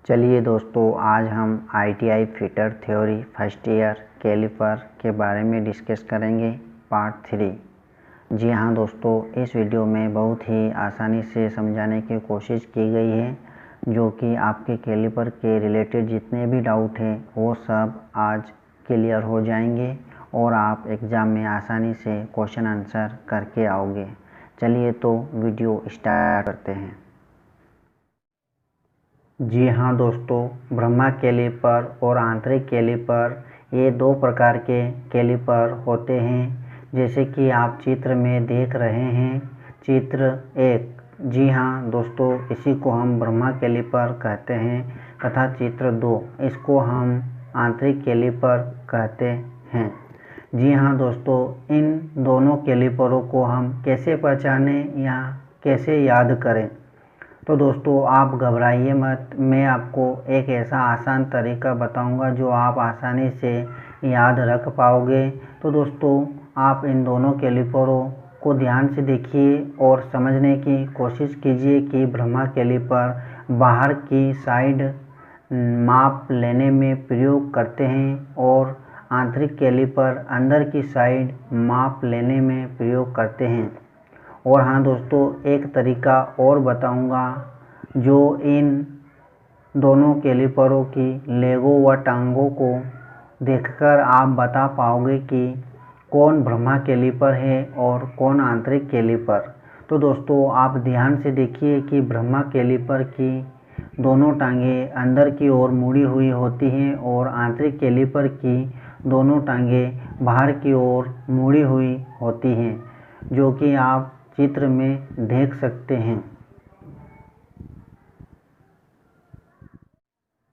चलिए दोस्तों, आज हम ITI fitter theory first year caliper के बारे में डिस्कस करेंगे पार्ट 3। जी हाँ दोस्तों, इस वीडियो में बहुत ही आसानी से समझाने की कोशिश की गई है, जो कि आपके कैलिपर के रिलेटेड जितने भी डाउट हैं वो सब आज क्लियर हो जाएंगे और आप एग्ज़ाम में आसानी से क्वेश्चन आंसर करके आओगे। चलिए तो वीडियो स्टार्ट करते हैं। जी हाँ दोस्तों, ब्रह्मा कैलिपर और आंतरिक कैलिपर ये दो प्रकार के कैलिपर होते हैं, जैसे कि आप चित्र में देख रहे हैं। चित्र 1, जी हाँ दोस्तों, इसी को हम ब्रह्मा कैलिपर कहते हैं तथा चित्र 2 इसको हम आंतरिक कैलिपर कहते हैं। जी हाँ दोस्तों, इन दोनों कैलिपरों को हम कैसे पहचानें या कैसे याद करें, तो दोस्तों आप घबराइए मत। मैं आपको एक ऐसा आसान तरीका बताऊंगा जो आप आसानी से याद रख पाओगे। तो दोस्तों आप इन दोनों कैलिपरों को ध्यान से देखिए और समझने की कोशिश कीजिए कि ब्रह्मा कैलिपर बाहर की साइड माप लेने में प्रयोग करते हैं और आंतरिक कैलिपर अंदर की साइड माप लेने में प्रयोग करते हैं। और हाँ दोस्तों, एक तरीका और बताऊंगा जो इन दोनों कैलिपरों की लेगों व टांगों को देखकर आप बता पाओगे कि कौन ब्रह्मा कैलिपर है और कौन आंतरिक कैलिपर। तो दोस्तों आप ध्यान से देखिए कि ब्रह्मा कैलिपर की दोनों टांगें अंदर की ओर मुड़ी हुई होती हैं और आंतरिक कैलिपर की दोनों टांगें बाहर की ओर मुड़ी हुई होती हैं, जो कि आप चित्र में देख सकते हैं।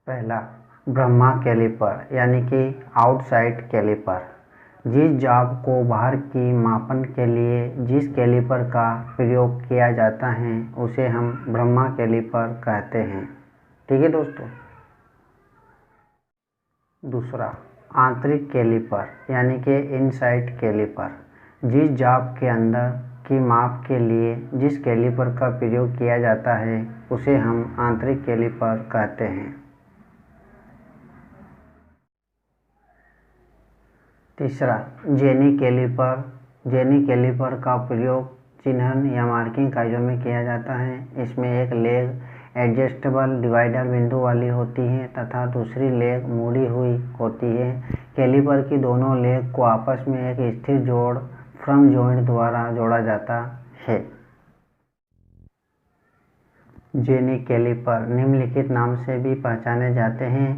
पहला, ब्रह्मा कैलिपर यानी कि आउटसाइड कैलिपर। जिस जॉब को बाहर की मापन के लिए जिस कैलिपर का प्रयोग किया जाता है उसे हम ब्रह्मा कैलिपर कहते हैं। ठीक है दोस्तों। दूसरा, आंतरिक कैलिपर यानी कि इनसाइड कैलिपर। जिस जॉब के अंदर की माप के लिए जिस कैलिपर का प्रयोग किया जाता है उसे हम आंतरिक कैलिपर कहते हैं। तीसरा, जेनी कैलिपर। जेनी कैलिपर का प्रयोग चिन्हन या मार्किंग कार्यों में किया जाता है। इसमें एक लेग एडजस्टेबल डिवाइडर बिंदु वाली होती है तथा दूसरी लेग मुड़ी हुई होती है। कैलिपर की दोनों लेग को आपस में एक स्थिर जोड़ फ्रम जॉइंट द्वारा जोड़ा जाता है। जेनी कैलिपर निम्नलिखित नाम से भी पहचाने जाते हैं।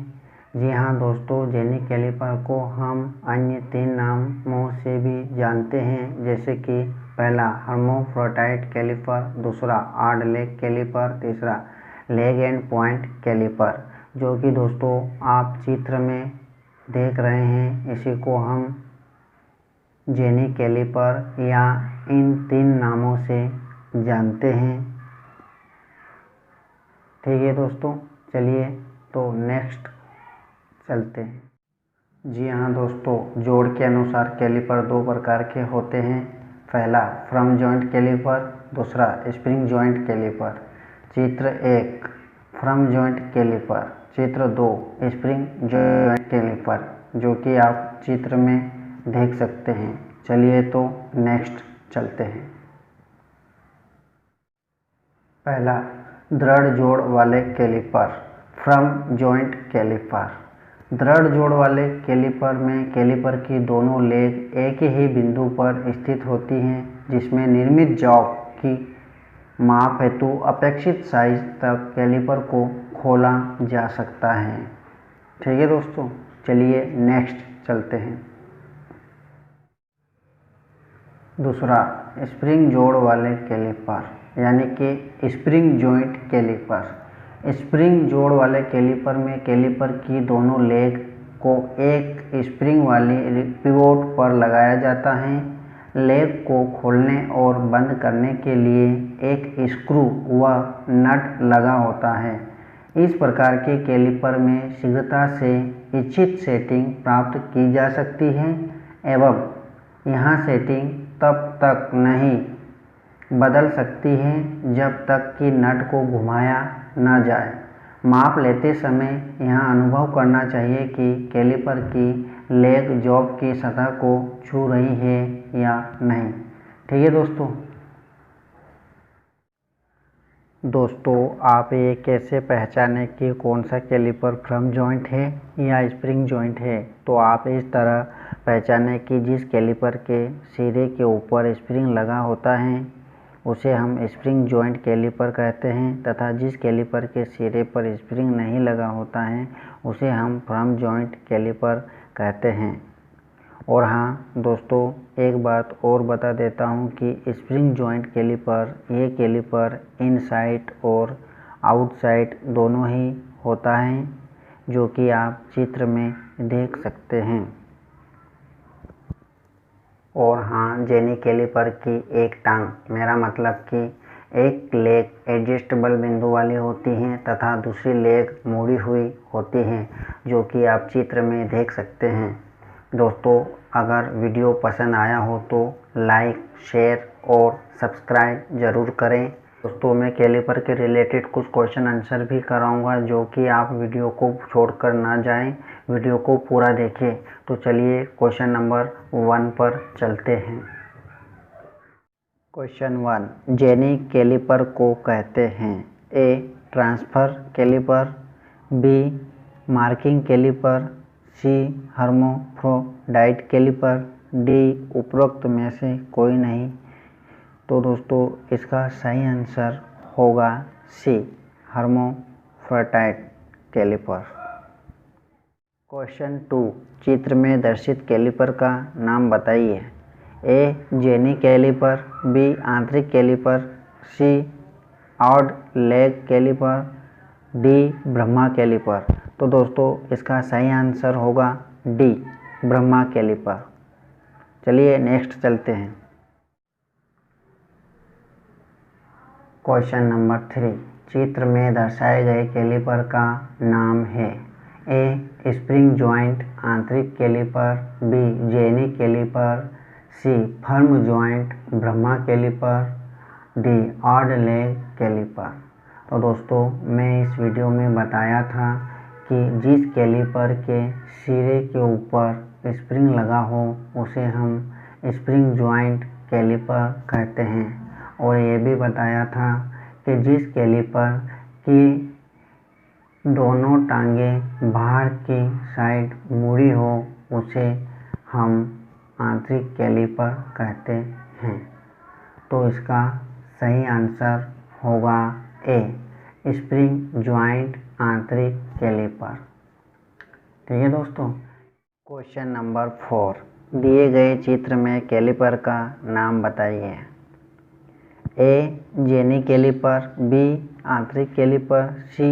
जी हाँ दोस्तों, जेनी कैलिपर को हम अन्य 3 नामों से भी जानते हैं, जैसे कि पहला हर्माफ्रोडाइट कैलिपर, दूसरा ऑड लेग कैलिपर, तीसरा लेग एंड पॉइंट कैलिपर, जो कि दोस्तों आप चित्र में देख रहे हैं। इसी को हम जेनी कैलिपर या इन 3 नामों से जानते हैं। ठीक है दोस्तों, चलिए तो नेक्स्ट चलते हैं। जी हाँ दोस्तों, जोड़ के अनुसार कैलिपर 2 प्रकार के होते हैं। पहला फ्रम जॉइंट कैलिपर, दूसरा स्प्रिंग जॉइंट कैलिपर। चित्र 1 फ्रम जॉइंट कैलिपर, चित्र 2 स्प्रिंग जॉइंट कैलिपर, जो कि आप चित्र में देख सकते हैं। चलिए तो नेक्स्ट चलते हैं। पहला दृढ़ जोड़ वाले कैलिपर, फ्रम जॉइंट कैलिपर। दृढ़ जोड़ वाले कैलिपर में कैलिपर की दोनों लेग एक ही बिंदु पर स्थित होती हैं, जिसमें निर्मित जॉब की माप हेतु अपेक्षित साइज तक कैलिपर को खोला जा सकता है। ठीक है दोस्तों, चलिए नेक्स्ट चलते हैं। दूसरा, स्प्रिंग जोड़ वाले कैलिपर यानी कि स्प्रिंग जॉइंट कैलिपर। स्प्रिंग जोड़ वाले कैलिपर में कैलिपर की दोनों लेग को एक स्प्रिंग वाली पिवोट पर लगाया जाता है। लेग को खोलने और बंद करने के लिए एक स्क्रू व नट लगा होता है। इस प्रकार के कैलिपर में शीघ्रता से इच्छित सेटिंग प्राप्त की जा सकती है एवं यहां सेटिंग तब तक नहीं बदल सकती है जब तक कि नट को घुमाया न जाए। माप लेते समय यहाँ अनुभव करना चाहिए कि कैलिपर की लेग जॉब की सतह को छू रही है या नहीं। ठीक है दोस्तों आप ये कैसे पहचानें कि कौन सा कैलिपर फ्रम जॉइंट है या स्प्रिंग जॉइंट है। तो आप इस तरह पहचानें कि जिस कैलिपर के सिरे के ऊपर स्प्रिंग लगा होता है उसे हम स्प्रिंग जॉइंट कैलिपर कहते हैं, तथा जिस कैलिपर के सिरे पर स्प्रिंग नहीं लगा होता है उसे हम फ्रम जॉइंट कैलिपर कहते हैं। और हाँ दोस्तों, एक बात और बता देता हूँ कि स्प्रिंग जॉइंट कैलिपर ये कैलिपर इनसाइड और आउटसाइड दोनों ही होता है, जो कि आप चित्र में देख सकते हैं। और हाँ, जेनी कैलिपर की एक टांग, मेरा मतलब कि एक लेग एडजस्टेबल बिंदु वाली होती है तथा दूसरी लेग मुड़ी हुई होती है, जो कि आप चित्र में देख सकते हैं। दोस्तों अगर वीडियो पसंद आया हो तो लाइक, शेयर और सब्सक्राइब ज़रूर करें। दोस्तों मैं कैलिपर के रिलेटेड कुछ क्वेश्चन आंसर भी कराऊंगा, जो कि आप वीडियो को छोड़कर ना जाएं, वीडियो को पूरा देखें। तो चलिए क्वेश्चन नंबर 1 पर चलते हैं। क्वेश्चन 1, जेनी कैलिपर को कहते हैं A transfer caliper, B marking caliper, C hermaphrodite caliper, D उपरोक्त में से कोई नहीं। तो दोस्तों इसका सही आंसर होगा सी हर्माफ्रोडाइट कैलिपर। क्वेश्चन 2, चित्र में दर्शित कैलिपर का नाम बताइए। ए जेनी कैलिपर, बी आंतरिक caliper, C odd leg caliper, D Brahma caliper. तो दोस्तों इसका सही आंसर होगा डी ब्रह्मा कैलिपर। चलिए नेक्स्ट चलते हैं। क्वेश्चन नंबर 3, चित्र में दर्शाए गए कैलिपर का नाम है। ए स्प्रिंग जॉइंट आंतरिक caliper, B jenny caliper, C firm joint Brahma caliper, D odd leg caliper. तो दोस्तों मैं इस वीडियो में बताया था कि जिस कैलिपर के सिरे के ऊपर स्प्रिंग लगा हो उसे हम स्प्रिंग जॉइंट कैलिपर कहते हैं। और ये भी बताया था कि जिस कैलिपर की दोनों टांगें बाहर की साइड मुड़ी हो उसे हम आंतरिक कैलिपर कहते हैं। तो इसका सही आंसर होगा ए स्प्रिंग जॉइंट आंतरिक कैलिपर। ठीक है दोस्तों। क्वेश्चन नंबर 4, दिए गए चित्र में कैलिपर का नाम बताइए। ए जेनी कैलिपर, बी आंतरिक caliper, C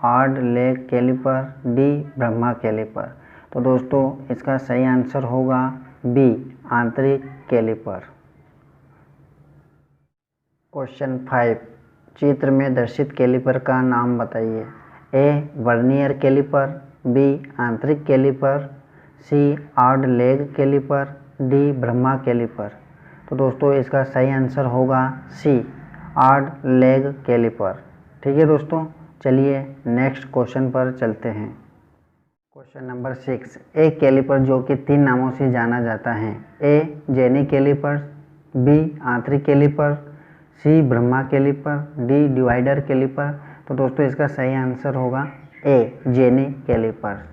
odd leg caliper, D Brahma caliper. तो दोस्तों इसका सही आंसर होगा बी आंतरिक कैलिपर। क्वेश्चन 5, चित्र में दर्शित कैलिपर का नाम बताइए। ए वर्नियर कैलिपर, बी आंतरिक caliper, C odd leg caliper, D Brahma caliper. तो दोस्तों इसका सही आंसर होगा सी ऑड लेग कैलिपर। ठीक है दोस्तों, चलिए नेक्स्ट क्वेश्चन पर चलते हैं। क्वेश्चन नंबर 6, एक कैलिपर जो कि 3 नामों से जाना जाता है। ए जेनी कैलिपर, बी आंतरिक कैलिपर, सी ब्रह्मा कैलिपर, डी डिवाइडर कैलिपर। तो दोस्तों इसका सही आंसर होगा ए जेनी कैलिपर।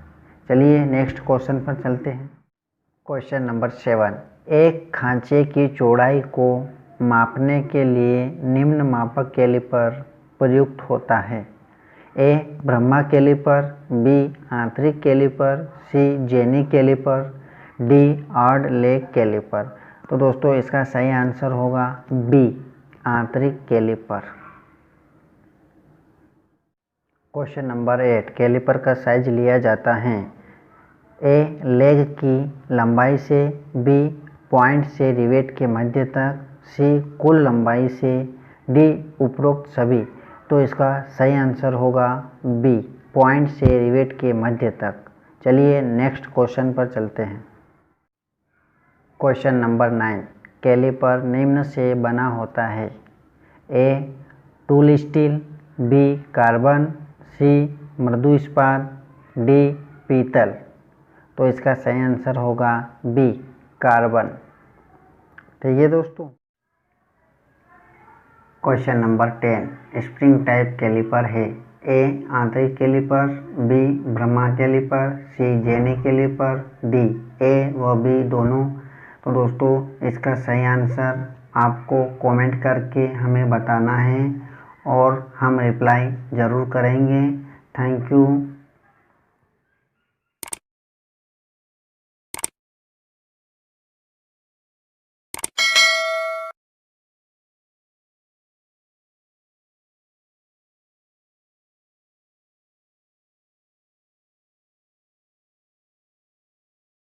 चलिए नेक्स्ट क्वेश्चन पर चलते हैं। क्वेश्चन नंबर 7, एक खांचे की चौड़ाई को मापने के लिए निम्न मापक कैलिपर प्रयुक्त होता है। ए ब्रह्मा कैलिपर, बी आंतरिक caliper, C jenny caliper, D odd leg caliper. तो दोस्तों इसका सही आंसर होगा बी आंतरिक कैलिपर। क्वेश्चन नंबर 8, कैलिपर का साइज लिया जाता है। ए लेग की लंबाई से, बी पॉइंट से रिवेट के मध्य तक, सी कुल लंबाई से, डी उपरोक्त सभी। तो इसका सही आंसर होगा बी पॉइंट से रिवेट के मध्य तक। चलिए नेक्स्ट क्वेश्चन पर चलते हैं। क्वेश्चन नंबर 9, कैलिपर निम्न से बना होता है। A tool steel, B carbon, C मृदु इस्पात, डी पीतल। तो इसका सही आंसर होगा बी कार्बन। ठीक है दोस्तों। Question number 10 spring type caliper है। ए आंतरिक कैलिपर, बी ब्रह्मा caliper, C jenny caliper, D A व बी दोनों। तो दोस्तों इसका सही आंसर आपको कमेंट करके हमें बताना है और हम रिप्लाई ज़रूर करेंगे। Thank you.